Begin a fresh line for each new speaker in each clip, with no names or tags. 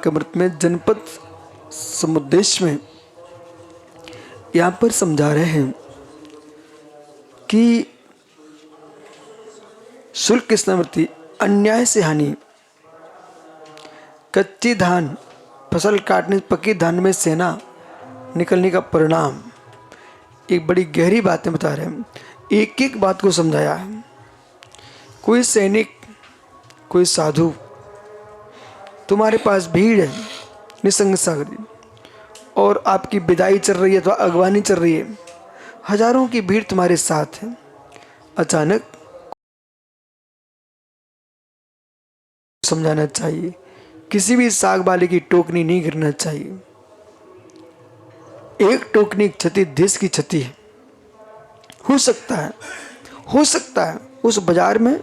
अमृत में जनपद समुद्देश में यहाँ पर समझा रहे हैं कि शुल्क स्मृति अन्याय से हानि, कच्ची धान फसल काटने पकी धान में सेना निकलने का परिणाम। एक बड़ी गहरी बातें बता रहे हैं, एक एक बात को समझाया है। कोई सैनिक, कोई साधु, तुम्हारे पास भीड़ है निसंग सागर और आपकी विदाई चल रही है अथवा अगवानी चल रही है, हजारों की भीड़ तुम्हारे साथ है। अचानक समझाना चाहिए, किसी भी साग वाले की टोकनी नहीं गिरना चाहिए। एक टोकनी क्षति देश की क्षति है। हो सकता है उस बाजार में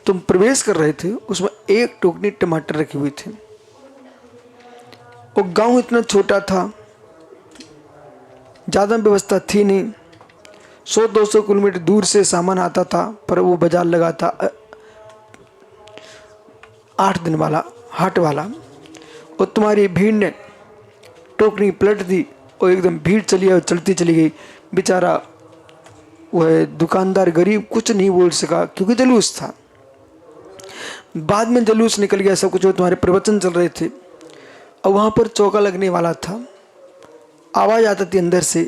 तुम प्रवेश कर रहे थे, उसमें एक टोकनी टमाटर रखी हुई थी। वो गांव इतना छोटा था, ज़्यादा व्यवस्था थी नहीं, 100-200 किलोमीटर दूर से सामान आता था, पर वो बाजार लगा था 8 दिन वाला, हाट वाला। और तुम्हारी भीड़ ने टोकनी पलट दी और एकदम भीड़ चली और चलती चली गई। बेचारा वह दुकानदार गरीब कुछ नहीं बोल सका क्योंकि जलूस था। बाद में जलूस निकल गया सब कुछ। तुम्हारे प्रवचन चल रहे थे और वहाँ पर चौका लगने वाला था। आवाज़ आती थी अंदर से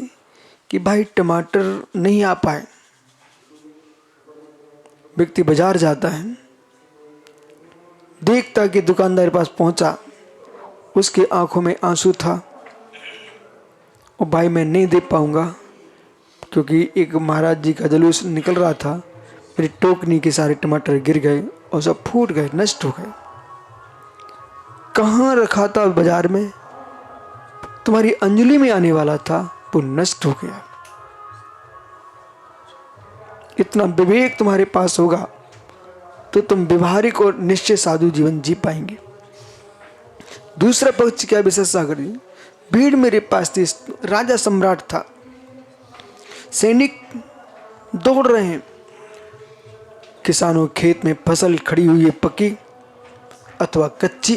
कि भाई टमाटर नहीं आ पाए। व्यक्ति बाजार जाता है, देखता कि दुकानदार के पास पहुंचा, उसके आंखों में आंसू था। और भाई मैं नहीं दे पाऊंगा क्योंकि एक महाराज जी का जुलूस निकल रहा था, मेरी टोकनी के सारे टमाटर गिर गए और सब फूट गए, नष्ट हो गए। कहाँ रखा था बाजार में, तुम्हारी अंजलि में आने वाला था, वो नष्ट हो गया। इतना विवेक तुम्हारे पास होगा तो तुम व्यवहारिक और निश्चय साधु जीवन जी पाएंगे। दूसरा पक्ष क्या विशेष सागर जी, भीड़ मेरे पास थी, राजा सम्राट था, सैनिक दौड़ रहे हैं, किसानों खेत में फसल खड़ी हुई है पकी अथवा कच्ची,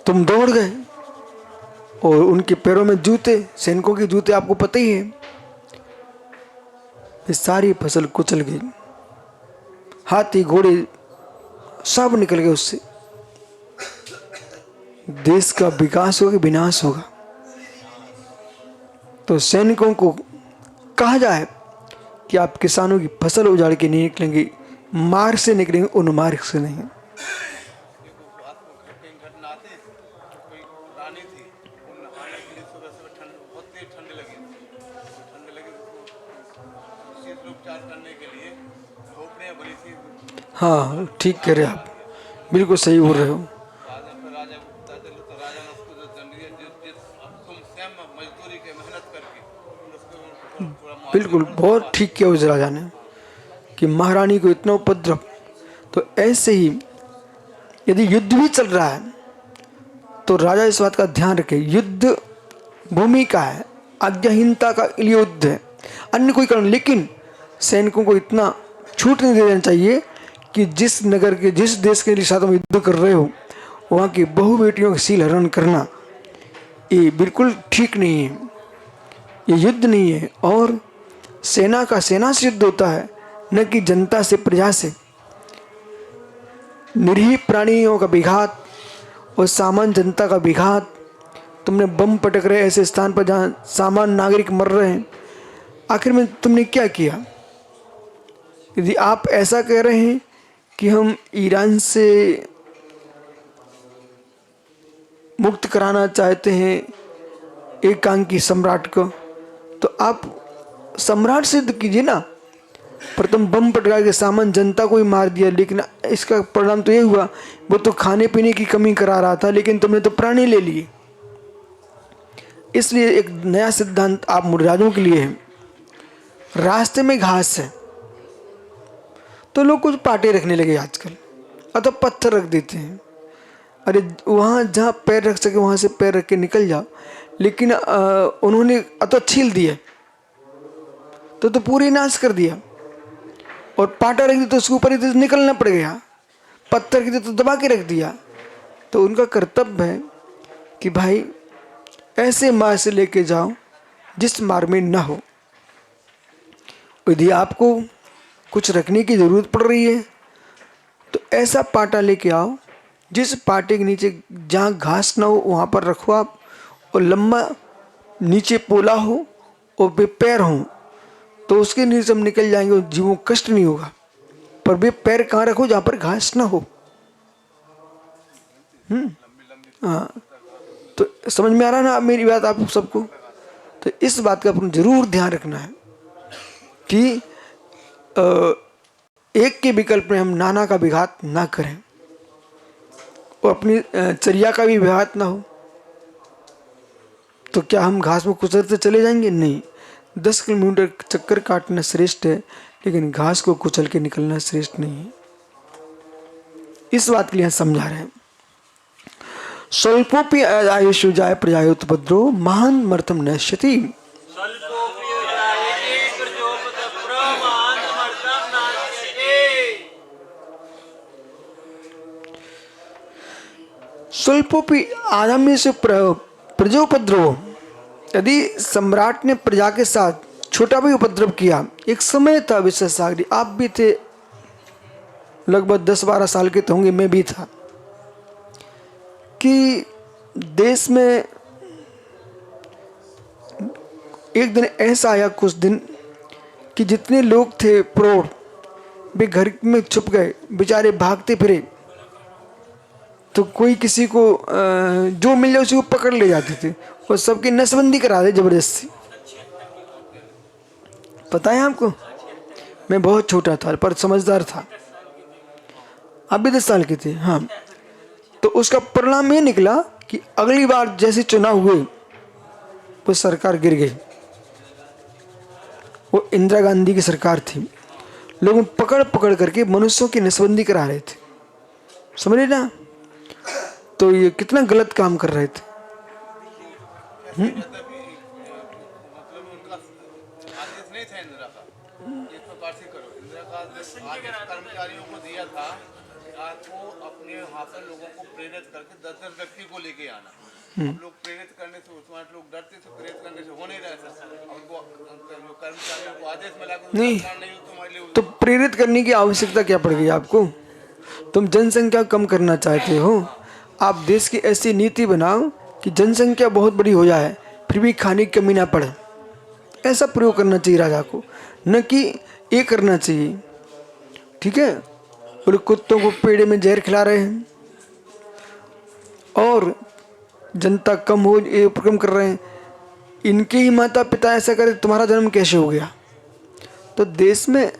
तुम दौड़ गए और उनके पैरों में जूते, सैनिकों के जूते आपको पता ही है, ये सारी फसल कुचल गई, हाथी घोड़े सब निकल गए उससे। देश का विकास होगा, विनाश होगा। तो सैनिकों को कहा जाए कि आप किसानों की फसल उजाड़ के नहीं निकलेंगे, मार्ग से निकलेंगे, उन मार्ग से नहीं। हाँ ठीक कह रहे आप, बिल्कुल सही बोल रहे हो। बिल्कुल बहुत ठीक किया उस राजा ने कि महारानी को इतना उपद्रव। तो ऐसे ही यदि युद्ध भी चल रहा है तो राजा इस बात का ध्यान रखे, युद्ध भूमि का है, आज्ञाहीनता का युद्ध है, अन्य कोई कारण। लेकिन सैनिकों को इतना छूट नहीं देना चाहिए कि जिस नगर के, जिस देश के साथ हम युद्ध कर रहे हो वहाँ की बहु बेटियों का शील हरण करना, ये बिल्कुल ठीक नहीं है, ये युद्ध नहीं है। और सेना का सेना से युद्ध होता है, न कि जनता से, प्रजा से। निरीह प्राणियों का विघात और सामान्य जनता का विघात, तुमने बम पटक रहे ऐसे स्थान पर जहाँ सामान्य नागरिक मर रहे हैं, आखिर में तुमने क्या किया? यदि आप ऐसा कह रहे हैं कि हम ईरान से मुक्त कराना चाहते हैं एकांकी सम्राट को, तो आप सम्राट सिद्ध कीजिए ना। पर तुम बम पटका के सामान्य जनता को ही मार दिया, लेकिन इसका परिणाम तो ये हुआ, वो तो खाने पीने की कमी करा रहा था, लेकिन तुमने तो प्राणी ले लिए। इसलिए एक नया सिद्धांत आप मुरादों के लिए है। रास्ते में घास है तो लोग कुछ पाटे रखने लगे आजकल, अथवा पत्थर रख देते हैं। अरे वहाँ जहाँ पैर रख सके वहाँ से पैर रख के निकल जाओ। लेकिन उन्होंने अथवा छील दिया तो पूरी नाश कर दिया, और पाटा रख दिया तो उसके ऊपर ही तो निकलना पड़ गया, पत्थर की तो दबा के रख दिया। तो उनका कर्तव्य है कि भाई ऐसे मार्ग से लेके जाओ जिस मार्ग में ना हो। यदि आपको कुछ रखने की ज़रूरत पड़ रही है तो ऐसा पाटा लेके आओ जिस पाटे के नीचे जहाँ घास ना हो वहाँ पर रखो आप, और लंबा नीचे पोला हो और वे पैर हों, तो उसके नीचे हम निकल जाएंगे और जीवों को कष्ट नहीं होगा। पर वे पैर कहाँ रखो जहाँ पर घास ना हो। हाँ, तो समझ में आ रहा ना आप मेरी बात आप सबको? तो इस बात का अपन जरूर ध्यान रखना है कि एक के विकल्प में हम नाना का विघात ना करें और अपनी चर्या का भी विघात ना हो। तो क्या हम घास में कुचलते चले जाएंगे? नहीं। 10 किलोमीटर चक्कर काटना श्रेष्ठ है, लेकिन घास को कुचल के निकलना श्रेष्ठ नहीं है। इस बात के लिए समझा रहे हैं। स्वल्पोपि आयुषु जाय प्रजायोपद्रो महान मर्थम नश्यति। स्वल्पोपि आदम्य से प्रजोपद्रव, यदि सम्राट ने प्रजा के साथ छोटा भी उपद्रव किया। एक समय था विश्वासाग्री, आप भी थे, लगभग 10-12 साल के तो होंगे, मैं भी था, कि देश में एक दिन ऐसा आया कुछ दिन कि जितने लोग थे प्रौढ़ वे घर में छुप गए, बेचारे भागते फिरे। तो कोई किसी को जो मिल जाए उसी को पकड़ ले जाते थे और सबकी नसबंदी करा दे जबरदस्ती। पता है आपको? मैं बहुत छोटा था पर समझदार था, आप भी 10 साल के थे। हाँ, तो उसका परिणाम ये निकला कि अगली बार जैसे चुनाव हुए वो सरकार गिर गई। वो इंदिरा गांधी की सरकार थी। लोग पकड़ पकड़ करके मनुष्यों की नसबंदी करा रहे थे, समझ रहे ना? तो ये कितना गलत काम कर रहे थे।
कर्मचारियों को दिया था वो अपने यहाँ पर लोगों को प्रेरित करके 10-10 व्यक्ति को लेके आना। लोग प्रेरित करने से उसमें लोग डरते थे, प्रेरित करने से हो नहीं रहा था। उनको कर्मचारियों को आदेश मिला
नहीं, तो प्रेरित करने की आवश्यकता क्या पड़ गई आपको? तुम जनसंख्या कम करना चाहते हो, आप देश की ऐसी नीति बनाओ कि जनसंख्या बहुत बड़ी हो जाए फिर भी खाने की कमी ना पड़े। ऐसा प्रयोग करना चाहिए राजा को, न कि ये करना चाहिए। ठीक है, बोले कुत्तों को पेड़े में जहर खिला रहे हैं और जनता कम हो ये उपक्रम कर रहे हैं। इनके ही माता पिता ऐसा करे, तुम्हारा जन्म कैसे हो गया? तो देश में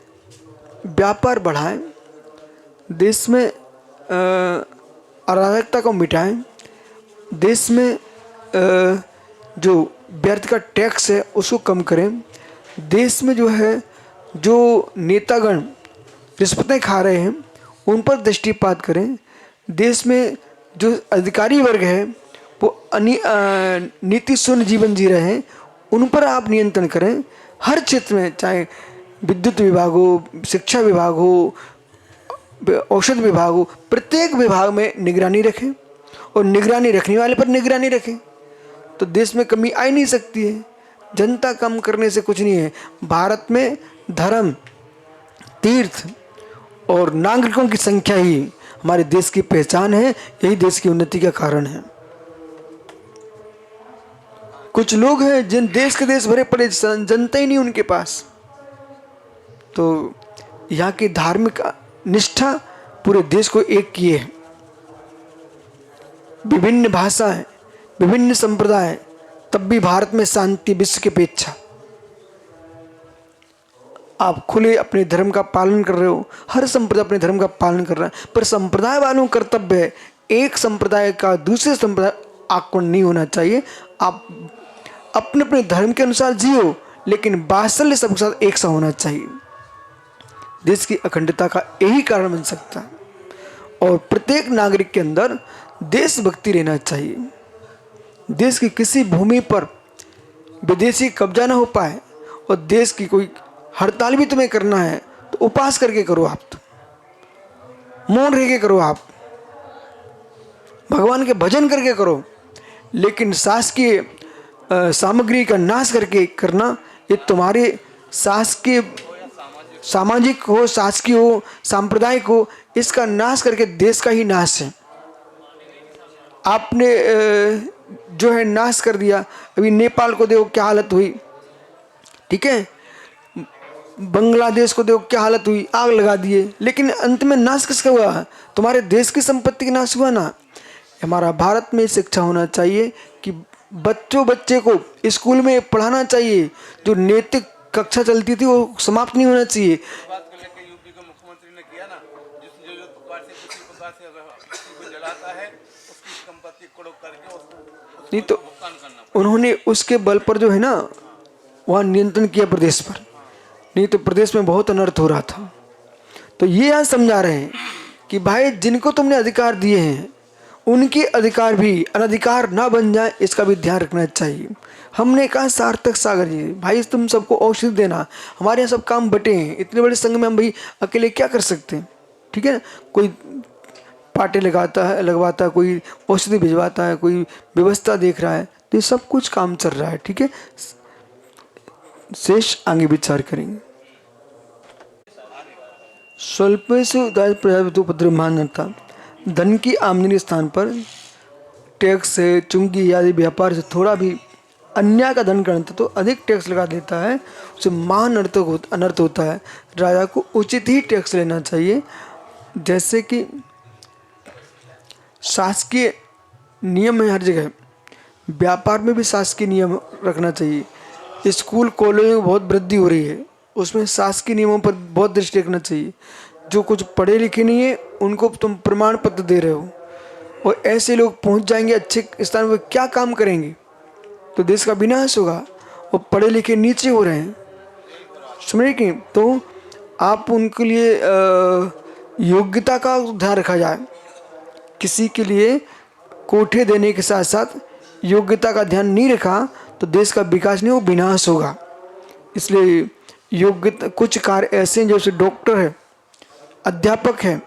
व्यापार बढ़ाएं, देश में अराजकता को मिटाएं, देश में जो व्यर्थ का टैक्स है उसको कम करें, देश में जो है जो नेतागण रिश्वतें खा रहे हैं उन पर दृष्टिपात करें, देश में जो अधिकारी वर्ग है वो नीति शून्य जीवन जी रहे हैं उन पर आप नियंत्रण करें। हर क्षेत्र में, चाहे विद्युत विभाग हो, शिक्षा विभाग हो, औषध विभाग हो, प्रत्येक विभाग में निगरानी रखें और निगरानी रखने वाले पर निगरानी रखें, तो देश में कमी आ ही नहीं सकती है। जनता कम करने से कुछ नहीं है। भारत में धर्म, तीर्थ और नागरिकों की संख्या ही हमारे देश की पहचान है, यही देश की उन्नति का कारण है। कुछ लोग हैं जिन देश के देश भरे पड़े, जनता ही नहीं उनके पास। तो यहाँ की धार्मिक निष्ठा पूरे देश को एक किए है। विभिन्न भाषाएं, विभिन्न संप्रदाय, तब भी भारत में शांति विश्व की अपेक्षा। आप खुले अपने धर्म का पालन कर रहे हो, हर संप्रदाय अपने धर्म का पालन कर रहा है, पर संप्रदाय वालों का कर्तव्य है एक संप्रदाय का दूसरे संप्रदाय आक्रमण नहीं होना चाहिए। आप अपने अपने धर्म के अनुसार जियो, लेकिन वात्सल्य सबके साथ एक सा होना चाहिए। देश की अखंडता का यही कारण बन सकता है। और प्रत्येक नागरिक के अंदर देशभक्ति रहना चाहिए। देश की किसी भूमि पर विदेशी कब्जा ना हो पाए, और देश की कोई हड़ताल भी तुम्हें करना है तो उपवास करके करो, आप तो मौन रह के करो। आप भगवान के भजन करके करो, लेकिन शासकीय सामग्री का नाश करके करना, ये तुम्हारे शासकीय सामाजिक हो, शासकीय हो, सांप्रदायिक हो, इसका नाश करके देश का ही नाश है। आपने जो है नाश कर दिया। अभी नेपाल को देखो क्या हालत हुई, ठीक है, बांग्लादेश को देखो क्या हालत हुई, आग लगा दिए, लेकिन अंत में नाश किसका हुआ? तुम्हारे देश की संपत्ति का नाश हुआ ना। हमारा भारत में शिक्षा होना चाहिए कि बच्चे को स्कूल में पढ़ाना चाहिए, जो नैतिक कक्षा चलती थी वो समाप्त नहीं होना चाहिए।
बात को लेकर यूपी के मुख्यमंत्री ने किया ना, जो प्रकार से किसी प्रकार से अगर किसी को जलाता है उसकी संपत्ति कुड़क करके उसको
नहीं तो
भुगतान करना।
उन्होंने उसके बल पर जो है ना वहाँ नियंत्रण किया प्रदेश पर, नहीं तो प्रदेश में बहुत अनर्थ हो रहा था। तो ये आज समझा रहे हैं कि भाई जिनको तुमने अधिकार दिए हैं उनके अधिकार भी अनधिकार ना बन जाए, इसका भी ध्यान रखना चाहिए। हमने कहा सार्थक सागर जी भाई तुम सबको औषधि देना, हमारे यहाँ सब काम बटे हैं, इतने बड़े संघ में हम भाई अकेले क्या कर सकते हैं, ठीक है। कोई पाटे लगवाता है, कोई औषधि भिजवाता है, कोई व्यवस्था देख रहा है, तो ये सब कुछ काम चल रहा है, ठीक है। शेष आगे विचार करेंगे। स्वल्पेषु उदार प्रजापति उपद्रव महानता, धन की आमदनी स्थान पर टैक्स से, चुंगी आदि व्यापार से थोड़ा भी अन्याय का धन करता तो अधिक टैक्स लगा देता है, उसे महान अनर्थ होता है। राजा को उचित ही टैक्स लेना चाहिए। जैसे कि शासकीय नियम है हर जगह, व्यापार में भी शासकीय नियम रखना चाहिए। स्कूल कॉलेज में बहुत वृद्धि हो रही है, उसमें शासकीय नियमों पर बहुत दृष्टि रखना चाहिए। जो कुछ पढ़े लिखे नहीं है उनको तुम प्रमाण पत्र दे रहे हो, और ऐसे लोग पहुंच जाएंगे अच्छे स्थान पर, क्या काम करेंगे, तो देश का विनाश होगा। वो पढ़े लिखे नीचे हो रहे हैं, समझ रहे कि, तो आप उनके लिए योग्यता का ध्यान रखा जाए। किसी के लिए कोठे देने के साथ साथ योग्यता का ध्यान नहीं रखा तो देश का विकास नहीं, वो विनाश होगा। इसलिए योग्यता, कुछ कार्य ऐसे हैं जैसे डॉक्टर है, अध्यापक है,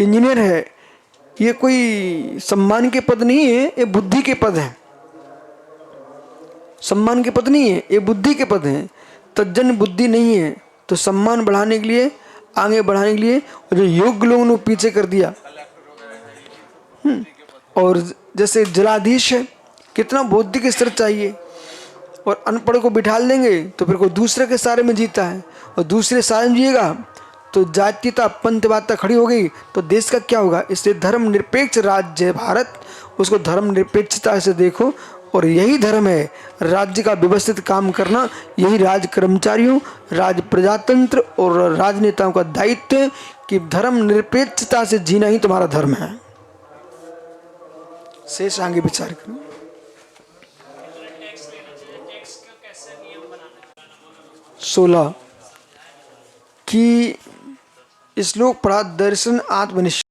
इंजीनियर है, ये कोई सम्मान के पद नहीं है, ये बुद्धि के पद हैं। सम्मान के पद नहीं है, ये बुद्धि के पद हैं। तज्जन बुद्धि नहीं है, तो सम्मान बढ़ाने के लिए, आगे बढ़ाने के लिए, और जो योग्य लोगों ने पीछे कर दिया। और जैसे जलाधीश है, कितना बौद्धिक स्तर चाहिए, और अनपढ़ को बिठा देंगे तो फिर कोई दूसरे के सारे में जीता है, और दूसरे सारे में जिएगा तो जातीयता पंथवादिता खड़ी हो गई तो देश का क्या होगा। इसलिए धर्मनिरपेक्ष राज्य है भारत, उसको धर्मनिरपेक्षता से देखो, और यही धर्म है राज्य का व्यवस्थित काम करना। यही राज कर्मचारियों, राज प्रजातंत्र और राजनेताओं का दायित्व है कि धर्मनिरपेक्षता से जीना ही तुम्हारा धर्म है। शेष आगे विचार करें। 16 कि श्लोक पढ़ा, दर्शन आत्मनिष्ठ